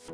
¿Qué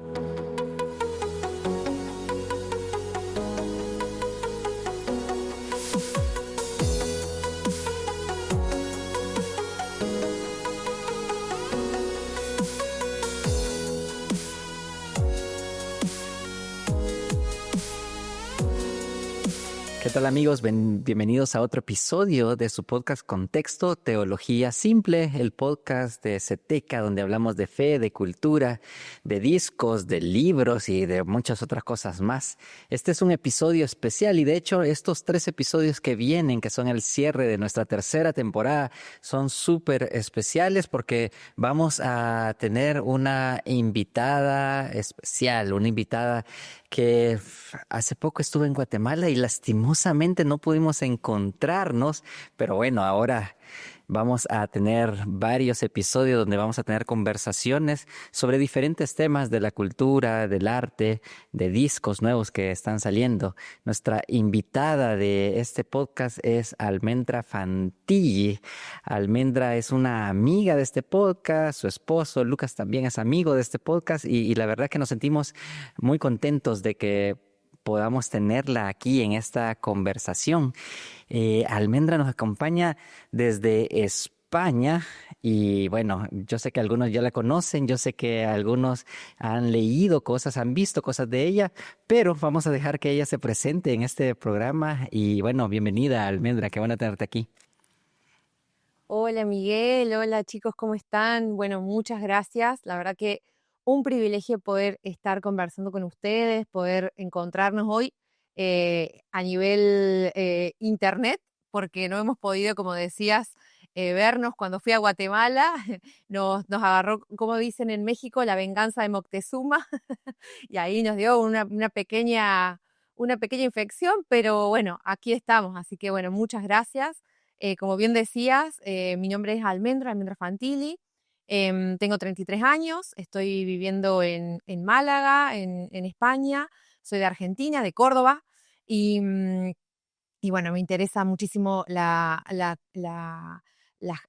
tal, amigos? Bienvenidos a otro episodio de su podcast Contexto Teología Simple, el podcast de CETECA, donde hablamos de fe, de cultura, de discos, de libros y de muchas otras cosas más. Este es un episodio especial y de hecho estos 3 episodios que vienen, que son el cierre de nuestra tercera temporada, son súper especiales porque vamos a tener una invitada especial, una invitada que hace poco estuve en Guatemala y lastimosamente no pudimos encontrarnos, pero bueno, ahora vamos a tener varios episodios donde vamos a tener conversaciones sobre diferentes temas de la cultura, del arte, de discos nuevos que están saliendo. Nuestra invitada de este podcast es Almendra Fantilli. Almendra es una amiga de este podcast, su esposo Lucas también es amigo de este podcast y la verdad que nos sentimos muy contentos de que podamos tenerla aquí en esta conversación. Almendra nos acompaña desde España y bueno, yo sé que algunos ya la conocen, yo sé que algunos han leído cosas, han visto cosas de ella, pero vamos a dejar que ella se presente en este programa y bueno, bienvenida Almendra, qué bueno tenerte aquí. Hola Miguel, hola chicos, ¿cómo están? Bueno, muchas gracias. La verdad que un privilegio poder estar conversando con ustedes, poder encontrarnos hoy a nivel internet, porque no hemos podido, como decías, vernos cuando fui a Guatemala. Nos agarró, como dicen en México, la venganza de Moctezuma y ahí nos dio una pequeña infección, pero bueno, aquí estamos. Así que bueno, muchas gracias. Como bien decías, mi nombre es Almendra Fantilli, tengo 33 años, estoy viviendo en Málaga, en España, soy de Argentina, de Córdoba, y, y bueno, me interesa muchísimo las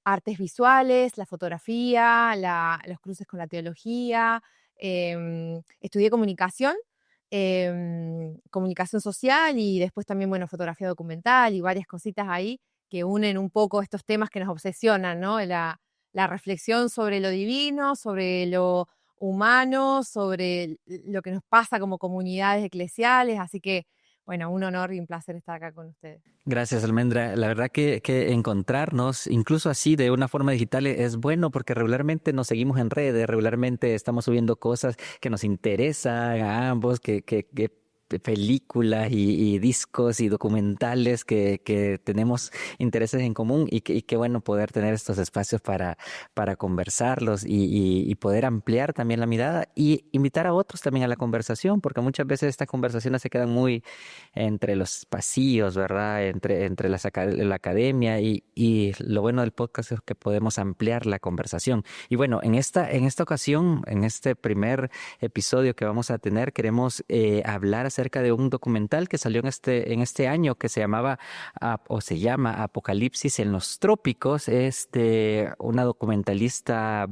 artes visuales, la fotografía, los cruces con la teología. Estudié comunicación social y después también, bueno, fotografía documental y varias cositas ahí que unen un poco estos temas que nos obsesionan, ¿no? La reflexión sobre lo divino, sobre lo humano, sobre lo que nos pasa como comunidades eclesiales. Así que, bueno, un honor y un placer estar acá con ustedes. Gracias, Almendra. La verdad que encontrarnos, incluso así de una forma digital, es bueno porque regularmente nos seguimos en redes, regularmente estamos subiendo cosas que nos interesan a ambos, que películas y discos y documentales que tenemos intereses en común y qué bueno poder tener estos espacios para conversarlos y poder ampliar también la mirada y invitar a otros también a la conversación, porque muchas veces estas conversaciones se quedan muy entre los pasillos, ¿verdad? Entre la academia y lo bueno del podcast es que podemos ampliar la conversación. Y bueno, en esta ocasión, en este primer episodio que vamos a tener, queremos hablar acerca de un documental que salió en este año que se llamaba o se llama Apocalipsis en los Trópicos. Es de una documentalista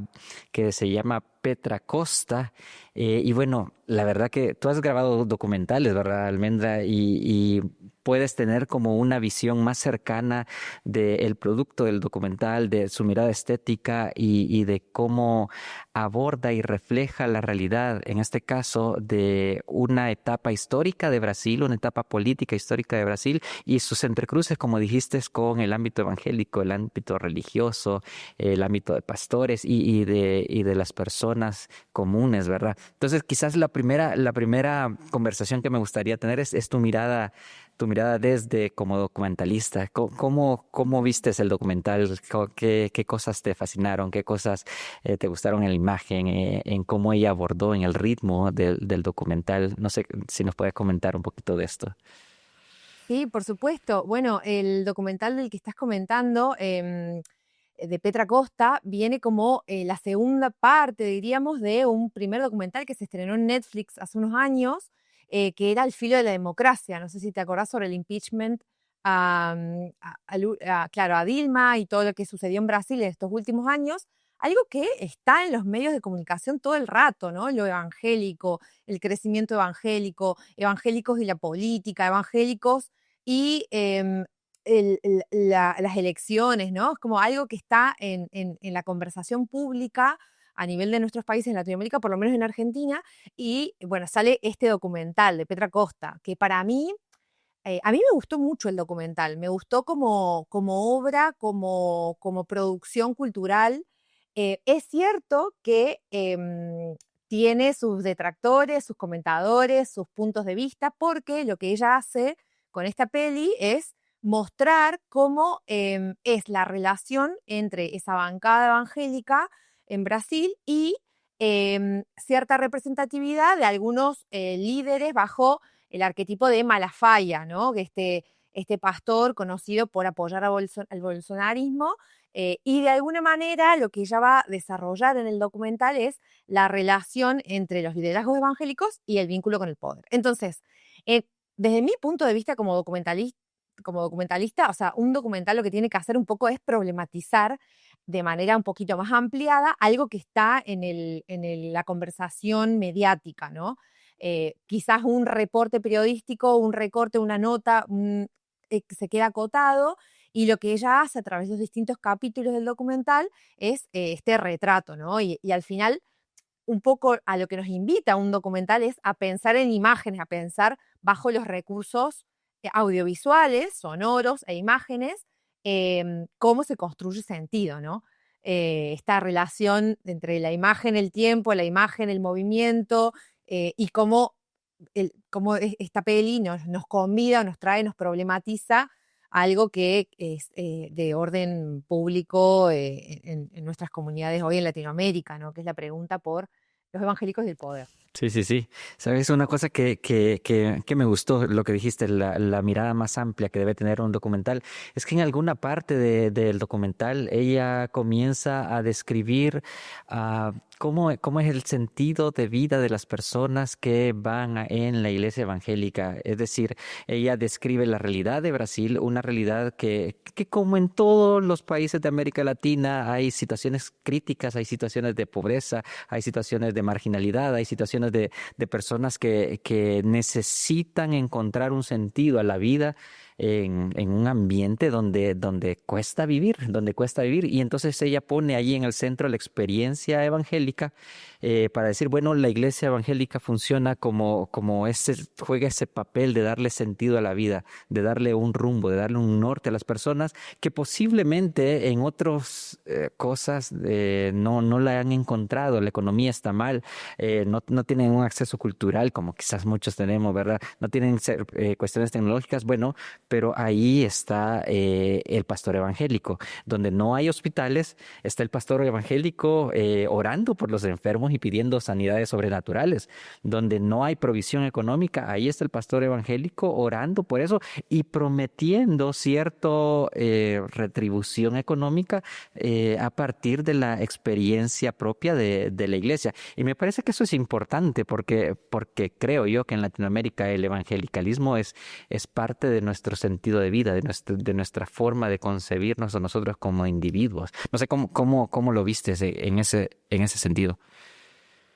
que se llama Petra Costa. Y bueno, la verdad que tú has grabado documentales, ¿verdad, Almendra? Y puedes tener como una visión más cercana del producto del documental, de su mirada estética y de cómo aborda y refleja la realidad, en este caso, de una etapa histórica de Brasil, una etapa política histórica de Brasil y sus entrecruces, como dijiste, con el ámbito evangélico, el ámbito religioso, el ámbito de pastores y de las personas comunes, ¿verdad? Entonces, quizás la primera conversación que me gustaría tener es tu mirada desde como documentalista. ¿Cómo vistes el documental? ¿Qué cosas te fascinaron? ¿Qué cosas te gustaron en la imagen? En cómo ella abordó en el ritmo del documental. No sé si nos puedes comentar un poquito de esto. Sí, por supuesto. Bueno, el documental del que estás comentando, de Petra Costa, viene como la segunda parte, diríamos, de un primer documental que se estrenó en Netflix hace unos años, que era Al filo de la democracia. No sé si te acordás sobre el impeachment claro, a Dilma y todo lo que sucedió en Brasil en estos últimos años. algo que está en los medios de comunicación todo el rato, ¿no? Lo evangélico, el crecimiento evangélico, evangélicos y la política, evangélicos y las elecciones, ¿no? Es como algo que está en la conversación pública a nivel de nuestros países en Latinoamérica, por lo menos en Argentina, y bueno, sale este documental de Petra Costa, que para mí, a mí me gustó mucho el documental, me gustó como obra, como producción cultural. Es cierto que tiene sus detractores, sus comentadores, sus puntos de vista, porque lo que ella hace con esta peli es mostrar cómo es la relación entre esa bancada evangélica en Brasil y cierta representatividad de algunos líderes bajo el arquetipo de Malafaia, ¿no? Que este pastor conocido por apoyar al bolsonarismo, y de alguna manera lo que ella va a desarrollar en el documental es la relación entre los liderazgos evangélicos y el vínculo con el poder. Entonces, desde mi punto de vista como documentalista, o sea, un documental lo que tiene que hacer un poco es problematizar de manera un poquito más ampliada algo que está la conversación mediática, ¿no? Quizás un reporte periodístico, un recorte, una nota, se queda acotado, y lo que ella hace a través de los distintos capítulos del documental es este retrato, ¿no? Y al final, un poco a lo que nos invita un documental es a pensar en imágenes, a pensar bajo los recursos audiovisuales, sonoros e imágenes, cómo se construye sentido, ¿no? Esta relación entre la imagen, el tiempo, la imagen, el movimiento, y cómo esta peli nos convida, nos trae, nos problematiza algo que es de orden público en nuestras comunidades hoy en Latinoamérica, ¿no? Que es la pregunta por los evangélicos del poder. Sí, sí, sí. Sabes, una cosa que me gustó, lo que dijiste, la mirada más amplia que debe tener un documental, es que en alguna parte del documental ella comienza a describir cómo es el sentido de vida de las personas que van en la iglesia evangélica. Es decir, ella describe la realidad de Brasil, una realidad que como en todos los países de América Latina hay situaciones críticas, hay situaciones de pobreza, hay situaciones de marginalidad, hay situaciones de personas que necesitan encontrar un sentido a la vida en un ambiente donde cuesta vivir, donde cuesta vivir. Y entonces ella pone ahí en el centro la experiencia evangélica para decir, bueno, la iglesia evangélica funciona juega ese papel de darle sentido a la vida, de darle un rumbo, de darle un norte a las personas que posiblemente en otras cosas no la han encontrado. La economía está mal, no tienen un acceso cultural como quizás muchos tenemos, ¿verdad? No tienen cuestiones tecnológicas, bueno, pero ahí está el pastor evangélico. Donde no hay hospitales, está el pastor evangélico orando por los enfermos y pidiendo sanidades sobrenaturales. Donde no hay provisión económica, ahí está el pastor evangélico orando por eso y prometiendo cierta retribución económica a partir de la experiencia propia de la iglesia. Y me parece que eso es importante porque creo yo que en Latinoamérica el evangelicalismo es parte de nuestro sentido de vida, de nuestra forma de concebirnos a nosotros como individuos. No sé cómo lo viste en ese sentido.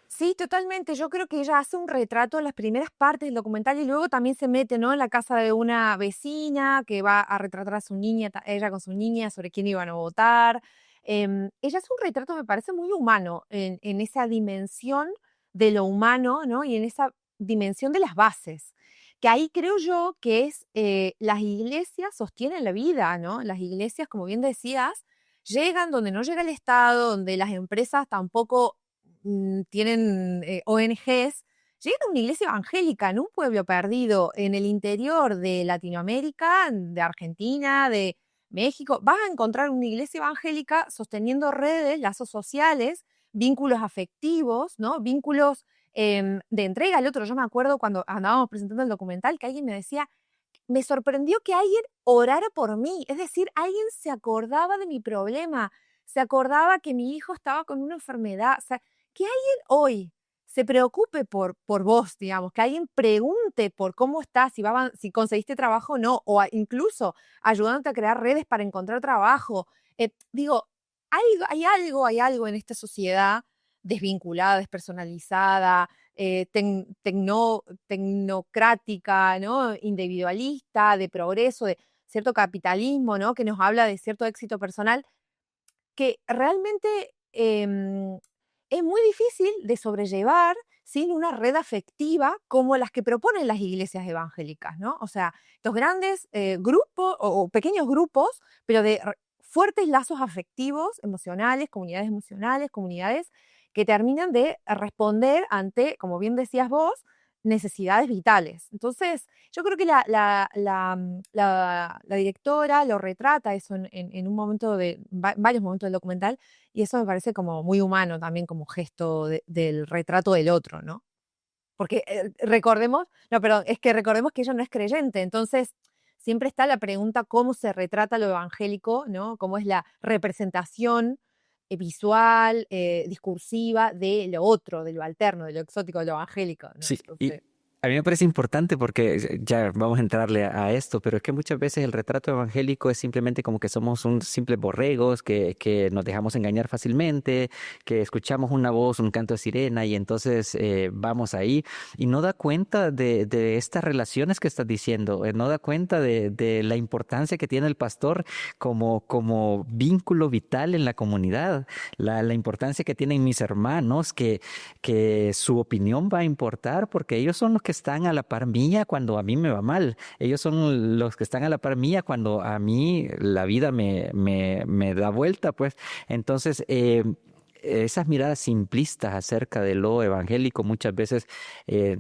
Sí, totalmente. Yo creo que ella hace un retrato en las primeras partes del documental y luego también se mete, ¿no? En la casa de una vecina que va a retratar a su niña, ella con su niña, sobre quién iban a votar. Ella hace un retrato, me parece, muy humano en esa dimensión de lo humano, ¿no? Y en esa dimensión de las bases. Que ahí creo yo que las iglesias sostienen la vida, ¿no? Las iglesias, como bien decías, llegan donde no llega el Estado, donde las empresas tampoco tienen ONGs, llegan a una iglesia evangélica en un pueblo perdido en el interior de Latinoamérica, de Argentina, de México. Vas a encontrar una iglesia evangélica sosteniendo redes, lazos sociales, vínculos afectivos, ¿no? Vínculos de entrega al otro. Yo me acuerdo cuando andábamos presentando el documental que alguien me decía, me sorprendió que alguien orara por mí, es decir, alguien se acordaba de mi problema, se acordaba que mi hijo estaba con una enfermedad, o sea, que alguien hoy se preocupe por vos, digamos, que alguien pregunte por cómo estás, si conseguiste trabajo o no, o incluso ayudándote a crear redes para encontrar trabajo. Digo, hay algo en esta sociedad desvinculada, despersonalizada, tecnocrática, ¿no? Individualista, de progreso, de cierto capitalismo, ¿no? Que nos habla de cierto éxito personal, que realmente es muy difícil de sobrellevar sin una red afectiva como las que proponen las iglesias evangélicas, ¿no? O sea, estos grandes grupos o pequeños grupos, pero de fuertes lazos afectivos, emocionales, comunidades que terminan de responder ante, como bien decías vos, necesidades vitales. Entonces, yo creo que la directora lo retrata eso en un momento varios momentos del documental, y eso me parece como muy humano también como gesto del retrato del otro, ¿no? Porque recordemos que ella no es creyente, entonces siempre está la pregunta cómo se retrata lo evangélico, ¿no? Cómo es la representación visual, discursiva de lo otro, de lo alterno, de lo exótico, de lo evangélico, ¿no? Sí, y Entonces, a mí me parece importante porque ya vamos a entrarle a esto, pero es que muchas veces el retrato evangélico es simplemente como que somos un simples borregos, que nos dejamos engañar fácilmente, que escuchamos una voz, un canto de sirena y entonces vamos ahí y no da cuenta de estas relaciones que estás diciendo, no da cuenta de la importancia que tiene el pastor como vínculo vital en la comunidad, la importancia que tienen mis hermanos, que su opinión va a importar porque ellos son los que están a la par mía cuando a mí me va mal. Ellos son los que están a la par mía cuando a mí la vida me da vuelta, pues. Entonces, esas miradas simplistas acerca de lo evangélico muchas veces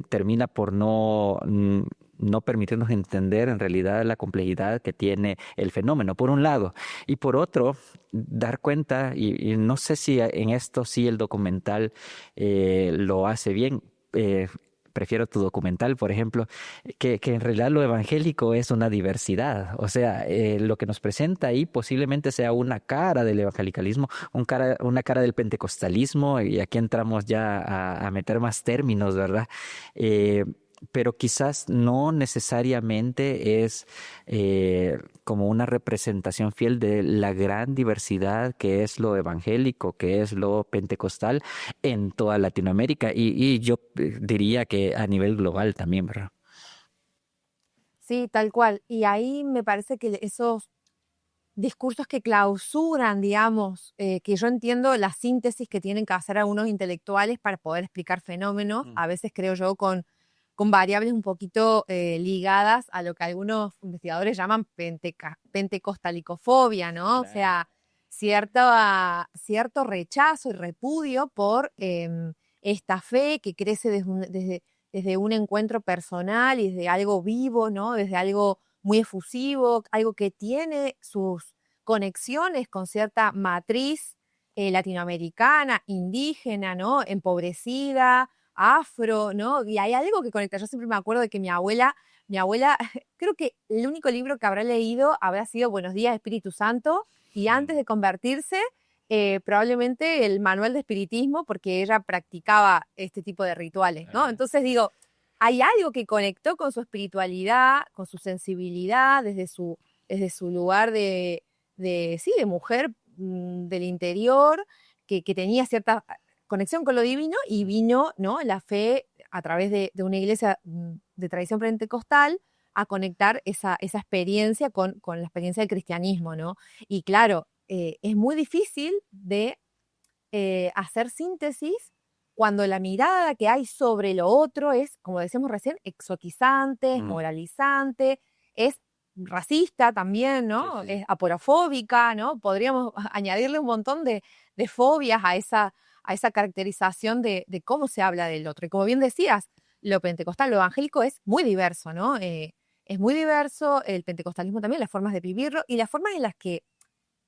termina por no permitirnos entender en realidad la complejidad que tiene el fenómeno, por un lado. Y por otro, dar cuenta, y no sé si en esto sí el documental lo hace bien. Prefiero tu documental, por ejemplo, que en realidad lo evangélico es una diversidad. O sea, lo que nos presenta ahí posiblemente sea una cara del evangelicalismo, una cara del pentecostalismo, y aquí entramos ya a meter más términos, ¿verdad? Pero quizás no necesariamente es como una representación fiel de la gran diversidad que es lo evangélico, que es lo pentecostal en toda Latinoamérica y yo diría que a nivel global también, ¿verdad? sí, tal cual. Y ahí me parece que esos discursos que clausuran, digamos, que yo entiendo la síntesis que tienen que hacer algunos intelectuales para poder explicar fenómenos, Mm. a veces creo yo con variables un poquito ligadas a lo que algunos investigadores llaman pentecostalicofobia, ¿no? O Claro. sea, cierto rechazo y repudio por esta fe que crece desde un encuentro personal y desde algo vivo, ¿no? Desde algo muy efusivo, algo que tiene sus conexiones con cierta matriz latinoamericana, indígena, ¿no? Empobrecida, afro, ¿no? Y hay algo que conecta. Yo siempre me acuerdo de que mi abuela, creo que el único libro que habrá leído habrá sido Buenos días, Espíritu Santo, y antes Mm. de convertirse, probablemente el manual de espiritismo, porque ella practicaba este tipo de rituales, ¿no? Ajá. Entonces digo, hay algo que conectó con su espiritualidad, con su sensibilidad, desde su lugar sí, de mujer del interior, que tenía cierta conexión con lo divino y vino, ¿no? La fe a través de una iglesia de tradición pentecostal a conectar esa experiencia con la experiencia del cristianismo, ¿no? Y claro, es muy difícil de hacer síntesis cuando la mirada que hay sobre lo otro es, como decíamos recién, exotizante, es Mm. moralizante, es racista también, Sí, ¿no? sí, sí. Es aporofóbica, ¿no? Podríamos añadirle un montón de fobias a esa caracterización de cómo se habla del otro. Y como bien decías, lo pentecostal, lo evangélico es muy diverso, ¿no? Es muy diverso, el pentecostalismo también, las formas de vivirlo y las formas en las que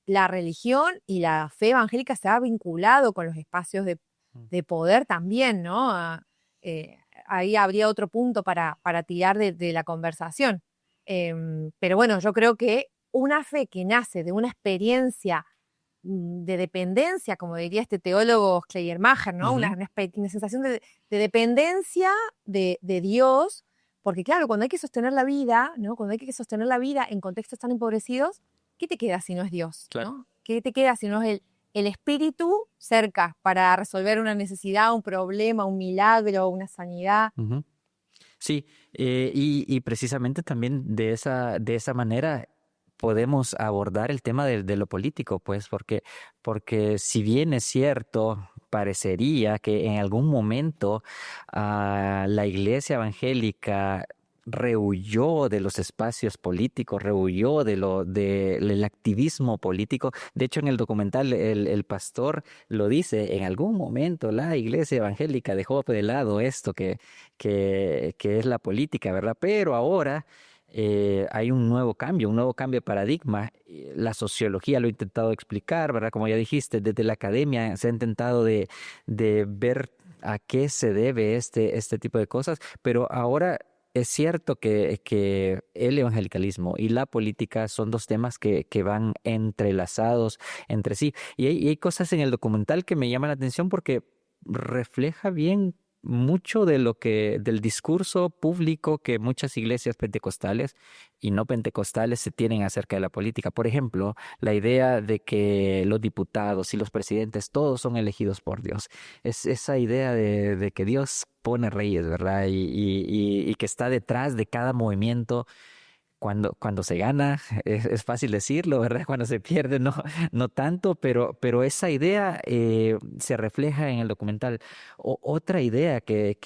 la religión y la fe evangélica se ha vinculado con los espacios Mm. de poder también, ¿no? Eh, ahí habría otro punto para tirar de la conversación. Pero bueno, yo creo que una fe que nace de una experiencia de dependencia, como diría este teólogo Schleiermacher, ¿no? Ujú. Una sensación de dependencia de Dios, porque claro, cuando hay que sostener la vida, ¿no? Cuando hay que sostener la vida en contextos tan empobrecidos, ¿qué te queda si no es Dios, Claro. ¿no? ¿Qué te queda si no es el espíritu cerca para resolver una necesidad, un problema, un milagro, una sanidad. Ujú. Sí, y precisamente también de esa manera podemos abordar el tema de lo político, pues, porque si bien es cierto, parecería que en algún momento la iglesia evangélica rehuyó de los espacios políticos, rehuyó del activismo político. De hecho, en el documental el pastor lo dice, en algún momento la iglesia evangélica dejó de lado esto que es la política, ¿verdad? Pero ahora hay un nuevo cambio de paradigma. La sociología lo ha intentado explicar, ¿verdad? Como ya dijiste, desde la academia se ha intentado de ver a qué se debe este tipo de cosas, pero ahora es cierto que el evangelicalismo y la política son dos temas que van entrelazados entre sí. Y hay cosas en el documental que me llaman la atención porque refleja bien mucho del discurso público que muchas iglesias pentecostales y no pentecostales se tienen acerca de la política. Por ejemplo, la idea de que los diputados y los presidentes todos son elegidos por Dios. Es esa idea de que Dios pone reyes, ¿verdad? Y que está detrás de cada movimiento cuando se gana, es fácil decirlo, ¿verdad? Cuando se pierde, no, no tanto, pero esa idea se refleja en el documental. Otra idea que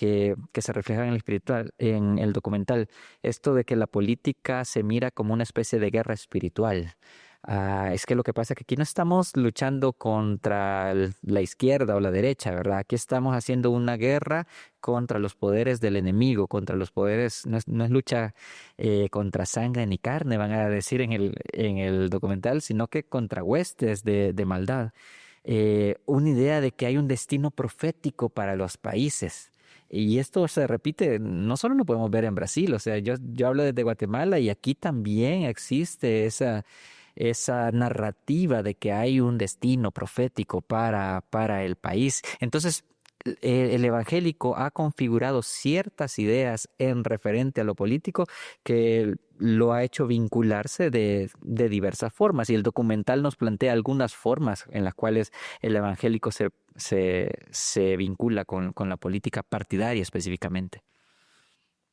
se refleja en el espiritual, en el documental, esto de que la política se mira como una especie de guerra espiritual. Es que lo que pasa es que aquí no estamos luchando contra la izquierda o la derecha, ¿verdad? Aquí estamos haciendo una guerra contra los poderes del enemigo, contra los poderes, no es lucha contra sangre ni carne, van a decir en el documental, sino que contra huestes de maldad. Una idea de que hay un destino profético para los países. Y esto se repite, no solo lo podemos ver en Brasil, o sea, yo hablo desde Guatemala y aquí también existe esa narrativa de que hay un destino profético para el país. Entonces, el evangélico ha configurado ciertas ideas en referente a lo político que lo ha hecho vincularse de diversas formas. Y el documental nos plantea algunas formas en las cuales el evangélico se vincula con la política partidaria específicamente.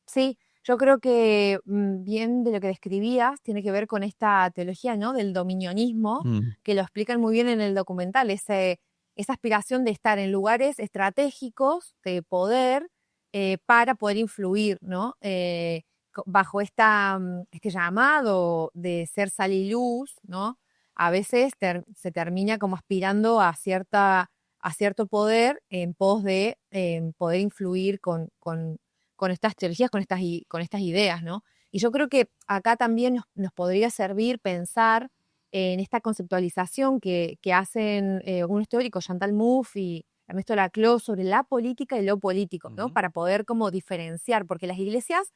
Sí, yo creo que bien de lo que describías tiene que ver con esta teología, ¿no? Del dominionismo, Mm, que lo explican muy bien en el documental, esa aspiración de estar en lugares estratégicos de poder para poder influir, ¿no? Bajo este llamado de ser sal y luz, ¿no? A veces se termina como aspirando a cierto poder en pos de poder influir con estas teorías, con estas ideas, ¿no? Y yo creo que acá también nos podría servir pensar en esta conceptualización que hacen unos teóricos, Chantal Mouffe y Ernesto Laclau, sobre la política y lo político, ¿no? ujú. Para poder como diferenciar, porque las iglesias,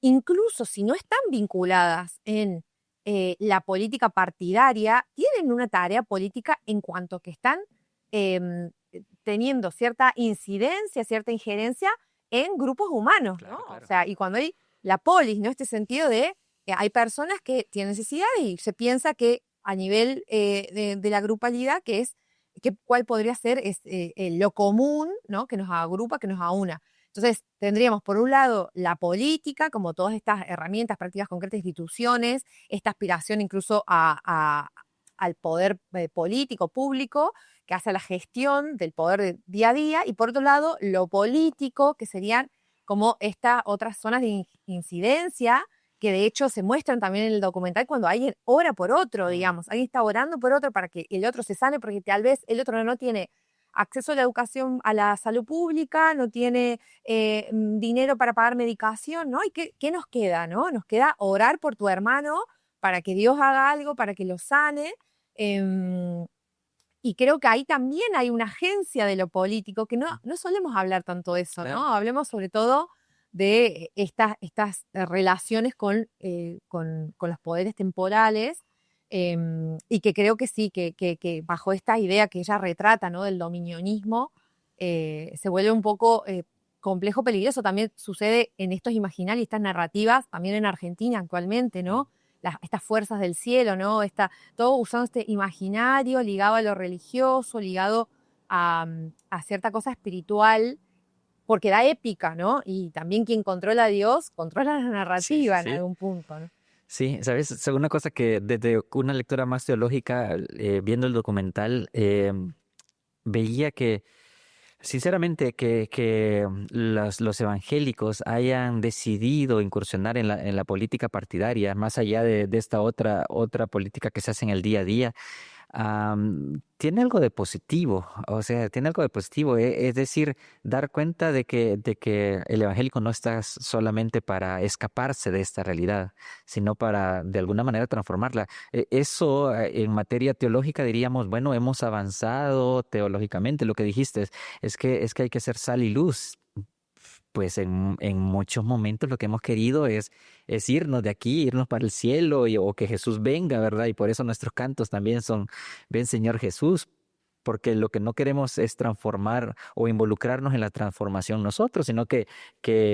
incluso si no están vinculadas en la política partidaria, tienen una tarea política en cuanto que están em, teniendo cierta incidencia, cierta injerencia en grupos humanos, ¿no? Claro, O claro. sea, y cuando hay la polis, ¿no? Este sentido de hay personas que tienen necesidad y se piensa que a nivel de la grupalidad, cuál podría ser lo común, ¿no? Que nos agrupa, que nos aúna. Entonces, tendríamos por un lado la política, como todas estas herramientas, prácticas concretas, instituciones, esta aspiración incluso al poder político, público, que hace la gestión del poder de día a día, y por otro lado, lo político, que serían como estas otras zonas de incidencia, que de hecho se muestran también en el documental cuando alguien ora por otro, Mm, digamos, alguien está orando por otro para que el otro se sane, porque tal vez el otro no tiene acceso a la educación, a la salud pública, no tiene dinero para pagar medicación, ¿no? ¿Y qué nos queda, no? Nos queda orar por tu hermano para que Dios haga algo, para que lo sane. em, y creo que ahí también hay una agencia de lo político, que no solemos hablar tanto de eso, claro. ¿no? Hablemos sobre todo de estas relaciones con los poderes temporales, y que creo que sí, que bajo esta idea que ella retrata, ¿no? Del dominionismo, se vuelve un poco complejo, peligroso. También sucede en estos imaginarios, estas narrativas, también en Argentina actualmente, ¿no? estas fuerzas del cielo, ¿no? Todo usando este imaginario ligado a lo religioso, ligado a cierta cosa espiritual, porque da épica, ¿no? Y también quien controla a Dios, controla la Sí, sí, narrativa en sí. algún punto, ¿no? Sí, sabes, según una cosa que desde una lectura más teológica, viendo el documental, veía que, sinceramente, que los evangélicos hayan decidido incursionar en la política partidaria, más allá de esta otra política que se hace en el día a día, tiene algo de positivo, o sea, tiene algo de positivo, es decir, dar cuenta de que el evangélico no está solamente para escaparse de esta realidad, sino para de alguna manera transformarla. Eso en materia teológica diríamos, bueno, hemos avanzado teológicamente, lo que dijiste es que hay que ser sal y luz. Pues en muchos momentos lo que hemos querido es irnos de aquí, irnos para el cielo o que Jesús venga, ¿verdad? Y por eso nuestros cantos también son, ven Señor Jesús, porque lo que no queremos es transformar o involucrarnos en la transformación nosotros, sino que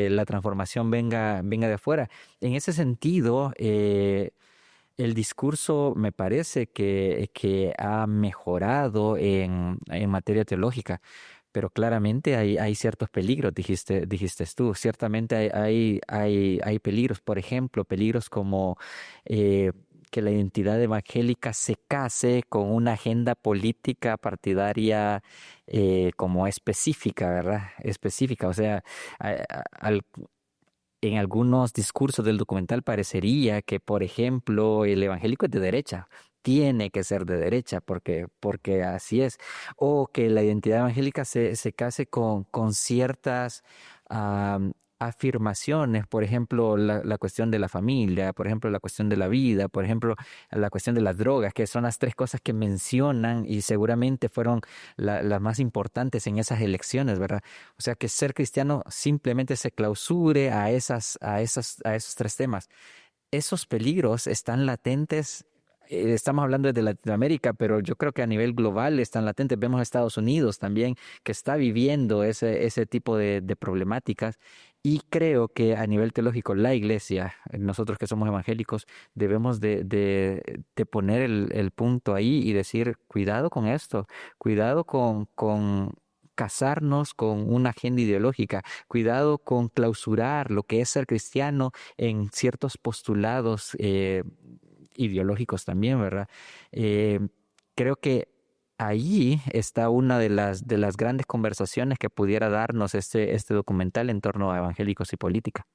la transformación venga de afuera. En ese sentido, el discurso me parece que ha mejorado en materia teológica, pero claramente hay ciertos peligros, dijiste tú. Ciertamente hay peligros, por ejemplo, peligros como que la identidad evangélica se case con una agenda política partidaria como específica, ¿verdad? Específica, o sea, a- a- al- en algunos discursos del documental parecería que, por ejemplo, el evangélico es de derecha, tiene que ser de derecha porque así es, o que la identidad evangélica se case con ciertas afirmaciones, por ejemplo, la cuestión de la familia, por ejemplo, la cuestión de la vida, por ejemplo, la cuestión de las drogas, que son las tres cosas que mencionan y seguramente fueron las más importantes en esas elecciones, ¿verdad? O sea, que ser cristiano simplemente se clausure a esos tres temas. Esos peligros están latentes. Estamos hablando desde Latinoamérica, pero yo creo que a nivel global están latentes. Vemos a Estados Unidos también que está viviendo ese tipo de problemáticas. Y creo que a nivel teológico, la iglesia, nosotros que somos evangélicos, debemos de poner el punto ahí y decir, cuidado con esto, cuidado con casarnos con una agenda ideológica, cuidado con clausurar lo que es ser cristiano en ciertos postulados ideológicos también, ¿verdad? Eh, Creo que ahí está una de las grandes conversaciones que pudiera darnos este documental en torno a evangélicos y política.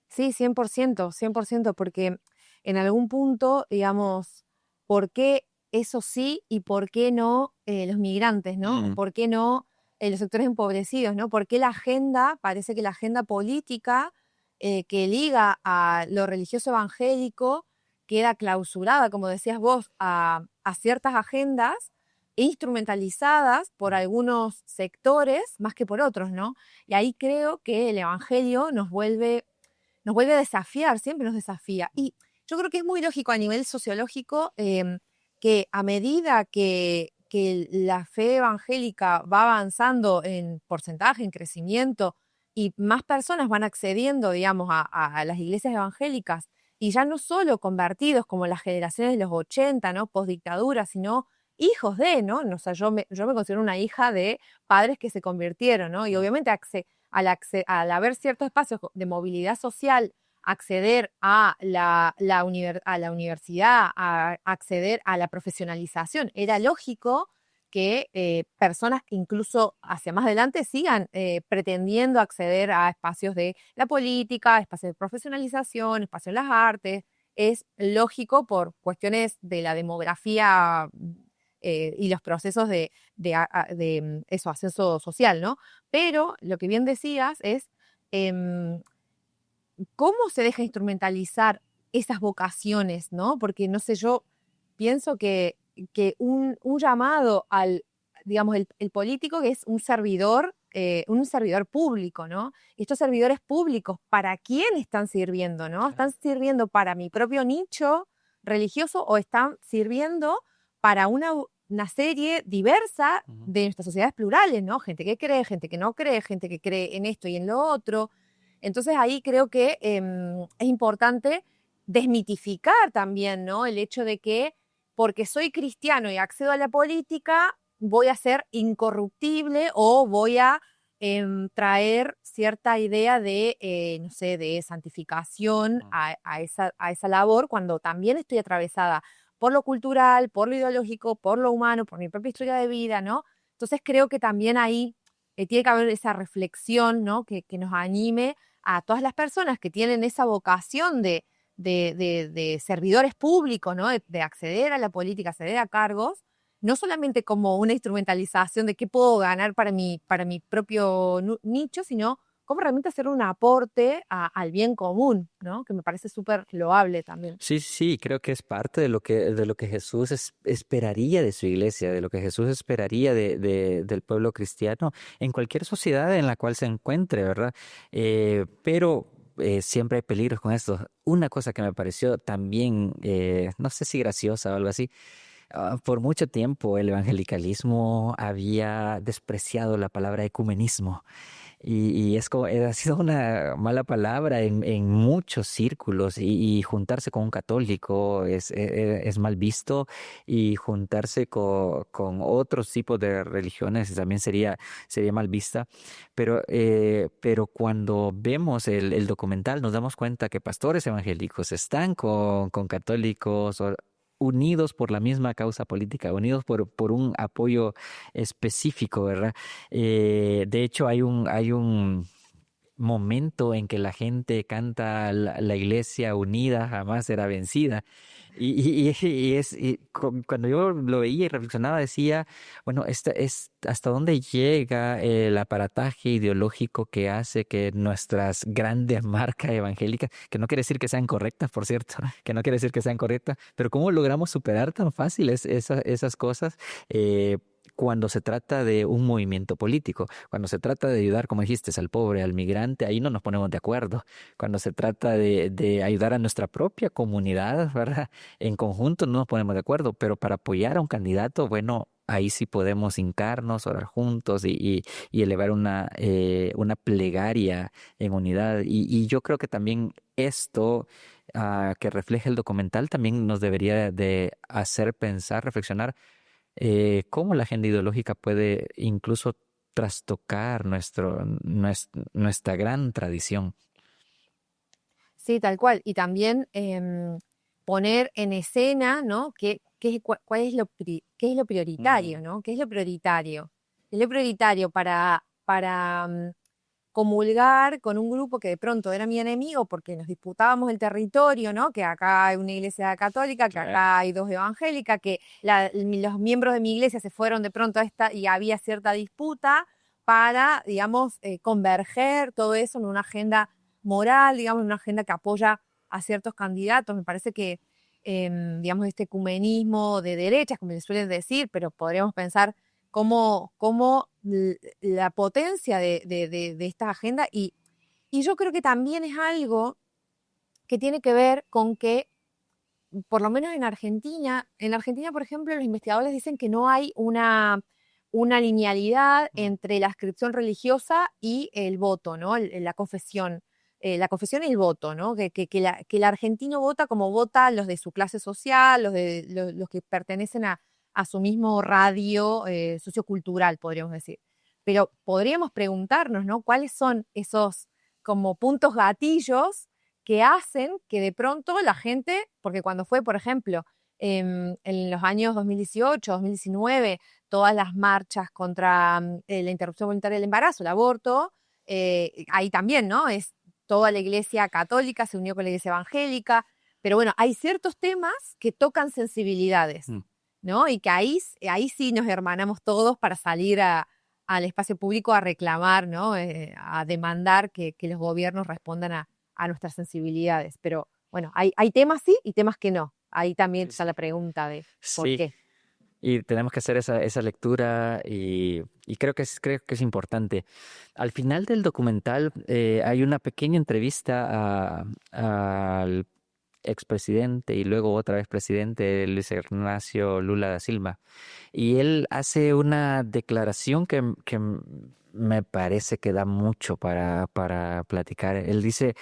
Sí, 100%, 100%, porque en algún punto, digamos, ¿por qué eso sí y por qué no los migrantes, ¿no? Mm, ¿Por qué no los sectores empobrecidos, ¿no? ¿Por qué la agenda, parece que la agenda política que liga a lo religioso evangélico queda clausurada, como decías vos, a ciertas agendas instrumentalizadas por algunos sectores más que por otros, ¿no? Y ahí creo que el evangelio nos vuelve a desafiar, siempre nos desafía. Y yo creo que es muy lógico a nivel sociológico que a medida que la fe evangélica va avanzando en porcentaje, en crecimiento, y más personas van accediendo, digamos, a las iglesias evangélicas, y ya no solo convertidos como las generaciones de los 80, ¿no? Postdictadura, sino hijos de, ¿no? O sea, yo me considero una hija de padres que se convirtieron, ¿no? Y obviamente al haber ciertos espacios de movilidad social, acceder a la universidad, a acceder a la profesionalización, era lógico que personas incluso hacia más adelante sigan pretendiendo acceder a espacios de la política, espacios de profesionalización, espacios de las artes. Es lógico por cuestiones de la demografía y los procesos de eso, ascenso social, ¿no? Pero lo que bien decías es em, cómo se deja instrumentalizar esas vocaciones, ¿no? Porque, no sé, yo pienso que un llamado digamos, el político que es un servidor público, ¿no? Y estos servidores públicos, ¿para quién están sirviendo, no? ¿Están sirviendo para mi propio nicho religioso o están sirviendo para una serie diversa ujú. de nuestras sociedades plurales, ¿no? Gente que cree, gente que no cree, gente que cree en esto y en lo otro. Entonces ahí creo que es importante desmitificar también, ¿no? El hecho de que porque soy cristiano y accedo a la política, voy a ser incorruptible o voy a traer cierta idea de, no sé, de santificación a esa labor, cuando también estoy atravesada por lo cultural, por lo ideológico, por lo humano, por mi propia historia de vida, ¿no? Entonces creo que también ahí tiene que haber esa reflexión, ¿no? Que nos anime a todas las personas que tienen esa vocación de servidores públicos, ¿no? De acceder a la política, acceder a cargos, no solamente como una instrumentalización de qué puedo ganar para mi propio nicho, sino como realmente hacer un aporte al bien común, ¿no? Que me parece súper loable también. Sí, sí, creo que es parte de lo que Jesús esperaría de su iglesia, de lo que Jesús esperaría del pueblo cristiano en cualquier sociedad en la cual se encuentre, ¿verdad? Pero siempre hay peligros con esto. Una cosa que me pareció también, no sé si graciosa o algo así, por mucho tiempo el evangelicalismo había despreciado la palabra ecumenismo. Y es como, ha sido una mala palabra en muchos círculos y juntarse con un católico es mal visto y juntarse con otros tipos de religiones también sería mal vista. Pero cuando vemos el documental nos damos cuenta que pastores evangélicos están con católicos unidos por la misma causa política, unidos por un apoyo específico, ¿verdad? De hecho, hay un momento en que la gente canta la iglesia unida jamás será vencida. Cuando yo lo veía y reflexionaba, decía, bueno, esta es hasta dónde llega el aparataje ideológico que hace que nuestras grandes marcas evangélicas, que no quiere decir que sean correctas, por cierto, que no quiere decir que sean correctas, pero cómo logramos superar tan fácil esas cosas. Cuando se trata de un movimiento político, cuando se trata de ayudar, como dijiste, al pobre, al migrante, ahí no nos ponemos de acuerdo. Cuando se trata de ayudar a nuestra propia comunidad, ¿verdad? En conjunto no nos ponemos de acuerdo, pero para apoyar a un candidato, bueno, ahí sí podemos hincarnos, orar juntos y elevar una plegaria en unidad. Y yo creo que también esto que refleja el documental también nos debería de hacer pensar, reflexionar cómo la agenda ideológica puede incluso trastocar nuestra gran tradición. Sí, tal cual. Y también poner en escena, ¿no? Cuál es qué es lo Ujú. prioritario, ¿no? ¿Qué es lo prioritario? Es lo prioritario para comulgar con un grupo que de pronto era mi enemigo porque nos disputábamos el territorio, ¿no? Que acá hay una iglesia católica, que Claro. acá hay dos evangélicas, que los miembros de mi iglesia se fueron de pronto a esta y había cierta disputa para, digamos, converger todo eso en una agenda moral, digamos, en una agenda que apoya a ciertos candidatos. Me parece que, digamos, este ecumenismo de derechas, como les suelen decir, pero podríamos pensar cómo la potencia de esta agenda y yo creo que también es algo que tiene que ver con que, por lo menos en Argentina, por ejemplo, los investigadores dicen que no hay una linealidad Mm. entre la adscripción religiosa y el voto, ¿no? La confesión y el voto, ¿no? Que el argentino vota como vota los de su clase social, los que pertenecen a su mismo radio sociocultural, podríamos decir. Pero podríamos preguntarnos, ¿no? ¿Cuáles son esos como puntos gatillos que hacen que de pronto la gente, porque cuando fue, por ejemplo, en los años 2018, 2019, todas las marchas contra la interrupción voluntaria del embarazo, el aborto, ahí también, ¿no? Es toda la iglesia católica se unió con la iglesia evangélica, pero bueno, hay ciertos temas que tocan sensibilidades, Mm. ¿no? Y que ahí sí nos hermanamos todos para salir al espacio público a reclamar, ¿no? A demandar que los gobiernos respondan a nuestras sensibilidades. Pero bueno, hay temas sí y temas que no. Ahí también Sí, está sí. la pregunta de por Sí, qué. y tenemos que hacer esa lectura y creo que es importante. Al final del documental hay una pequeña entrevista al expresidente y luego otra vez presidente Luis Ignacio Lula da Silva. Y él hace una declaración que me parece que da mucho para platicar. Él dice,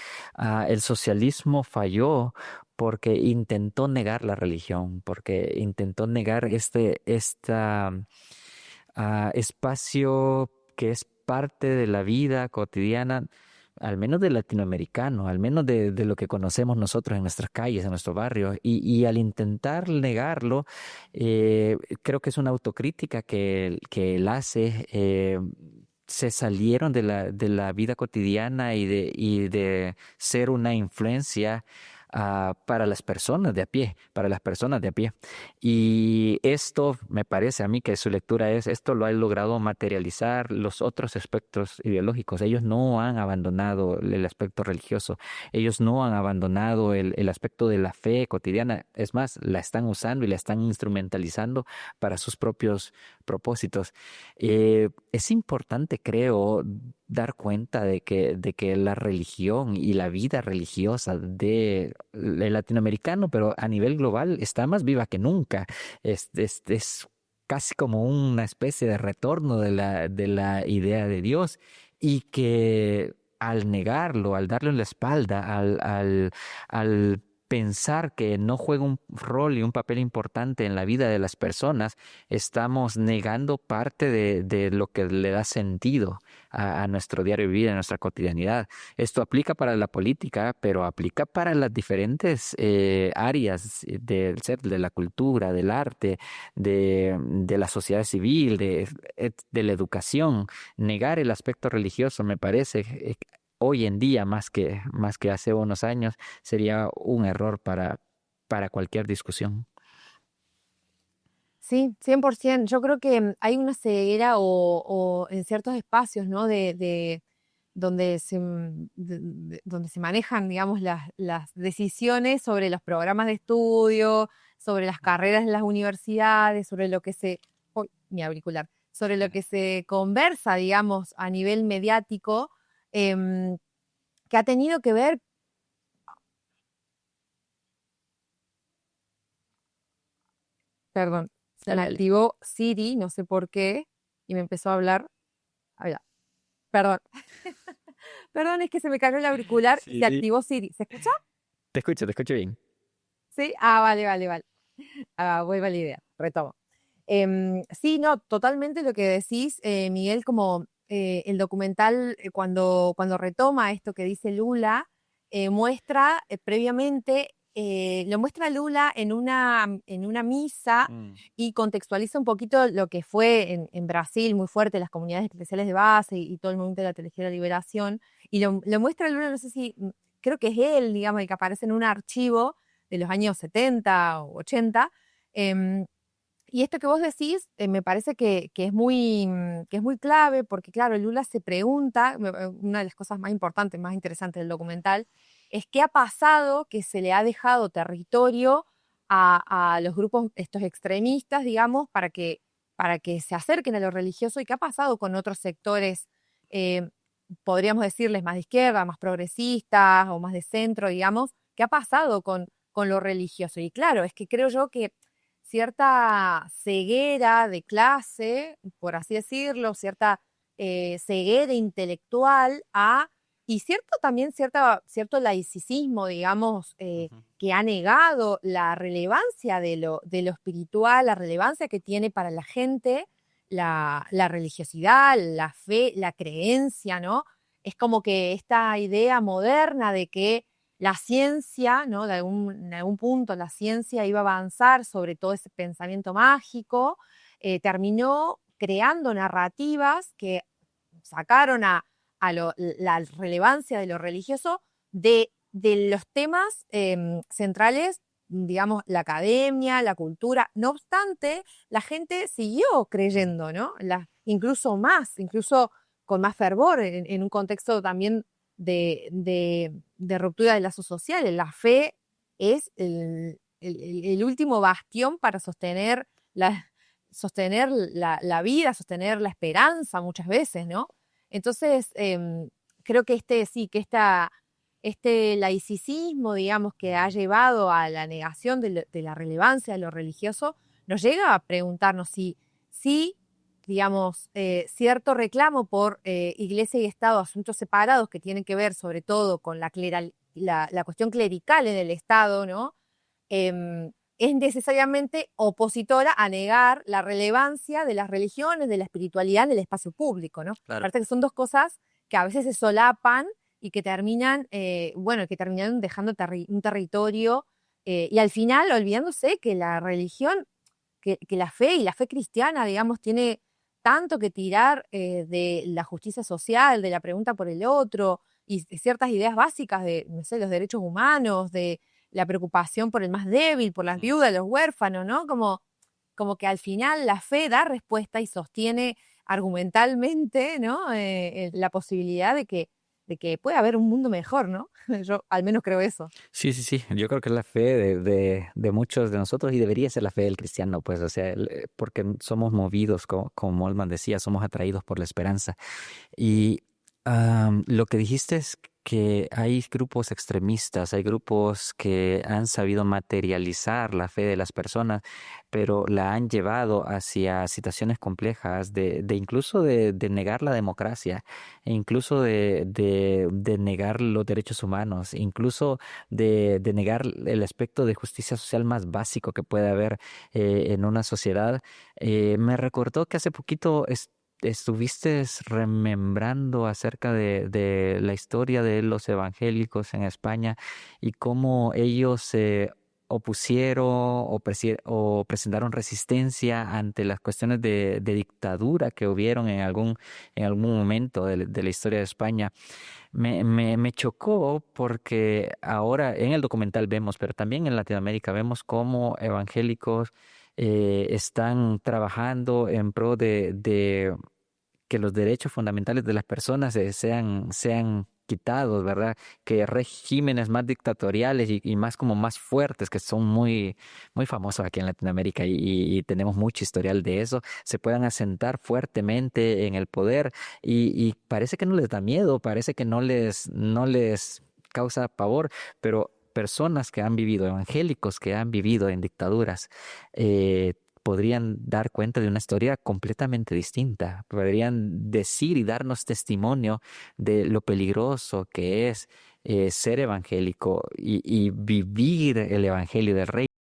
el socialismo falló porque intentó negar la religión, porque intentó negar espacio que es parte de la vida cotidiana, al menos del latinoamericano, al menos de lo que conocemos nosotros en nuestras calles, en nuestros barrios. Y al intentar negarlo, creo que es una autocrítica que él hace. Se salieron de la vida cotidiana y de ser una influencia para las personas de a pie, para las personas de a pie. Y esto me parece a mí que su lectura esto lo ha logrado materializar los otros aspectos ideológicos. Ellos no han abandonado el aspecto religioso, ellos no han abandonado el aspecto de la fe cotidiana. Es más, la están usando y la están instrumentalizando para sus propios propósitos. Es importante, creo, dar cuenta de que la religión y la vida religiosa del latinoamericano, pero a nivel global, está más viva que nunca. Es casi como una especie de retorno de la idea de Dios y que al negarlo, al darle la espalda, al pensar que no juega un rol y un papel importante en la vida de las personas, estamos negando parte de lo que le da sentido a nuestro diario vivir, a nuestra cotidianidad. Esto aplica para la política, pero aplica para las diferentes áreas del ser, de la cultura, del arte, de la sociedad civil, de la educación. Negar el aspecto religioso me parece hoy en día más que hace unos años sería un error para cualquier discusión. Sí, 100%. Yo creo que hay una ceguera o en ciertos espacios, ¿no? De donde donde se manejan, digamos, las decisiones sobre los programas de estudio, sobre las carreras en las universidades, sobre lo que uy, mi auricular, sobre lo que se conversa, digamos, a nivel mediático, em, que ha tenido que ver, perdón, se me Dale, dale. activó Siri, no sé por qué, y me empezó a hablar. Ah, ya, perdón. Perdón, es que se me cayó el auricular y Sí, se sí. activó Siri. ¿Se escucha? Te escucho bien. Sí. Ah, vale, vale, vale. Ah, vuelva a la idea. Retomo. Sí, no, totalmente lo que decís, Miguel, como el documental, cuando retoma esto que dice Lula, muestra previamente, lo muestra Lula en una misa Mm. y contextualiza un poquito lo que fue en Brasil, muy fuerte, las comunidades especiales de base y todo el movimiento de la Teología de la Liberación. Y lo muestra Lula, no sé si, creo que es él, digamos, el que aparece en un archivo de los años 70 o 80. em, y esto que vos decís, me parece que es muy clave, porque claro, Lula se pregunta, una de las cosas más importantes, más interesantes del documental, es qué ha pasado que se le ha dejado territorio a los grupos, estos extremistas, digamos, para que se acerquen a lo religioso, y qué ha pasado con otros sectores, eh, podríamos decirles más de izquierda, más progresistas o más de centro, digamos, qué ha pasado con lo religioso. Y claro, es que creo yo que cierta ceguera de clase, por así decirlo, cierta ceguera intelectual y cierto también cierto laicismo, digamos, Ujú. que ha negado la relevancia de lo espiritual, la relevancia que tiene para la gente la religiosidad, la fe, la creencia, ¿no? Es como que esta idea moderna de que la ciencia, ¿no? En algún punto la ciencia iba a avanzar sobre todo ese pensamiento mágico, terminó creando narrativas que sacaron la relevancia de lo religioso de los temas centrales, digamos, la academia, la cultura. No obstante, la gente siguió creyendo, ¿no? Incluso más, incluso con más fervor, en un contexto también de ruptura de lazos sociales. La fe es el último bastión para sostener la vida, sostener la esperanza muchas veces, ¿no? Entonces, creo que sí, que este laicismo, digamos, que ha llevado a la negación de la relevancia de lo religioso, nos llega a preguntarnos si digamos, cierto reclamo por iglesia y Estado, asuntos separados que tienen que ver sobre todo con la cuestión clerical en el Estado, ¿no? Es necesariamente opositora a negar la relevancia de las religiones, de la espiritualidad en el espacio público, ¿no? Claro. Parece que son dos cosas que a veces se solapan y que terminan, que terminan dejando un territorio y al final olvidándose que la religión, que la fe y la fe cristiana, digamos, tiene tanto que tirar de la justicia social, de la pregunta por el otro y de ciertas ideas básicas de, no sé, los derechos humanos, de la preocupación por el más débil, por las viudas, los huérfanos, ¿no? Como que al final la fe da respuesta y sostiene argumentalmente, ¿no? La posibilidad de que puede haber un mundo mejor, ¿no? Yo al menos creo eso. Sí, sí, sí. Yo creo que es la fe de muchos de nosotros y debería ser la fe del cristiano, pues, o sea, porque somos movidos, como Moltmann decía, somos atraídos por la esperanza. Y lo que dijiste es que hay grupos extremistas, hay grupos que han sabido materializar la fe de las personas, pero la han llevado hacia situaciones complejas de incluso de negar la democracia, e incluso de negar los derechos humanos, incluso de negar el aspecto de justicia social más básico que puede haber en una sociedad. Me recordó que hace poquito estuviste remembrando acerca de la historia de los evangélicos en España y cómo ellos se opusieron o presentaron resistencia ante las cuestiones de dictadura que hubieron en algún momento de la historia de España. Me chocó porque ahora en el documental vemos, pero también en Latinoamérica vemos cómo evangélicos están trabajando en pro de que los derechos fundamentales de las personas sean quitados, ¿verdad? Que regímenes más dictatoriales y más como más fuertes, que son muy famosos aquí en Latinoamérica y tenemos mucho historial de eso, se puedan asentar fuertemente en el poder y parece que no les da miedo, parece que no les causa pavor, pero personas que han vivido, evangélicos que han vivido en dictaduras, podrían dar cuenta de una historia completamente distinta. Podrían decir y darnos testimonio de lo peligroso que es ser evangélico y vivir el evangelio del Rey.